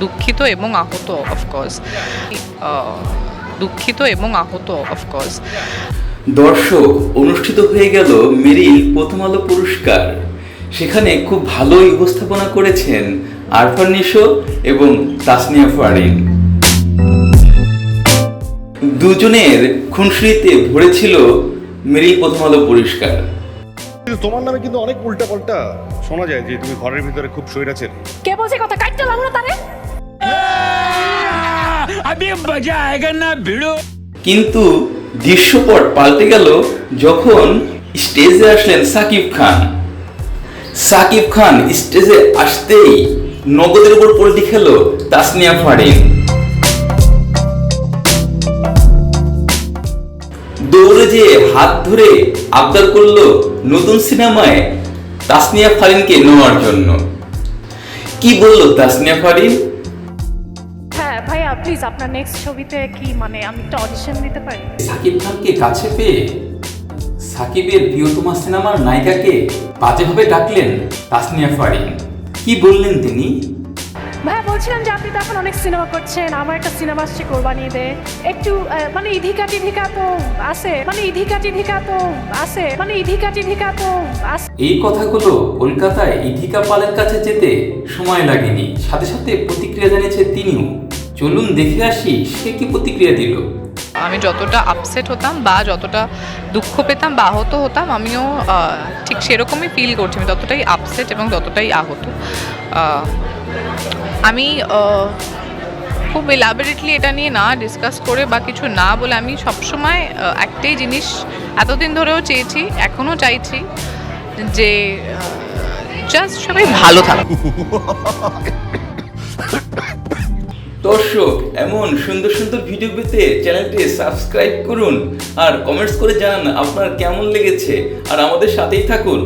দুঃখিত এবং আহত অফকোর্স, দুঃখিত এবং আহত অফকোর্স। দর্শক, অনুষ্ঠিত হয়ে গেল মেরিল প্রথম আলো পুরস্কার। সেখানে খুব ভালোই উপস্থাপনা করেছেন আরফান নিশো এবং তাসনিয়া ফারিন। দুজনের খুনসুটিতে ভরেছিল মেরিল প্রথম আলো পুরস্কার। তোমার নামে কিন্তু অনেক উল্টাপাল্টা শোনা যায় যে তুমি ঘরের ভিতরে খুব সৈরাছেন। কে বলছে কথা কাটতে লাগলো তারে? কিন্তু দৃশ্যপট পাল্টে গেল যখন স্টেজে আসলেন সাকিব খান। সাকিব খান স্টেজে আসতেই নগদের উপর পল্টি খেল তাসনিয়া ফারিন। দৌড়ে যে হাত ধরে আবদার করলো নতুন সিনেমায় তাসনিয়া ফারিনকে নেওয়ার জন্য। কি বললো তাসনিয়া ফারিন? হ্যাঁ ভাইয়া, প্লিজ আপনার নেক্সট ছবিতে কি মানে আমি একটা অডিশন দিতে পারি? সাকিব খানকে কাছে পেয়ে সাকিবের প্রিয়তমা সিনেমার নায়িকাকে বাজেভাবে ডাকলেন তাসনিয়া ফারিন। কি বললেন তিনি? ভাইয়া বলছিলাম যে আপনি তো এখন অনেক সিনেমা করছেন, আমার একটা সিনেমা আসছে কোরবানি ঈদে, একটু মানে ইধিকা টিধিকা তো আছে, মানে ইধিকা টিধিকা তো আছে, মানে ইধিকা টিধিকা তো আছে। এই কথাগুলো কলকাতায় ইধিকা পালের কাছে যেতে সময় লাগেনি, সাথে সাথে প্রতিক্রিয়া জানিয়েছে তিনিও। চলুন দেখে আসি সে কি প্রতিক্রিয়া দিল। আমি যতটা আপসেট হতাম বা যতটা দুঃখ পেতাম বা আহত হতাম, আমিও ঠিক সেরকমই ফিল করছি। আমি ততটাই আপসেট এবং ততটাই আহত। আমি খুব এলাবোরেটলি এটা নিয়ে না ডিসকাস করে বা কিছু না বলে আমি সবসময় একটাই জিনিস এতদিন ধরেও চেয়েছি, এখনও চাইছি, যে জাস্ট সবাই ভালো থাকুক। দর্শক, এমন সুন্দর সুন্দর ভিডিও পেতে চ্যানেলটি সাবস্ক্রাইব করুন আর কমেন্টস করে জানান আপনার কেমন লেগেছে, আর আমাদের সাথেই থাকুন।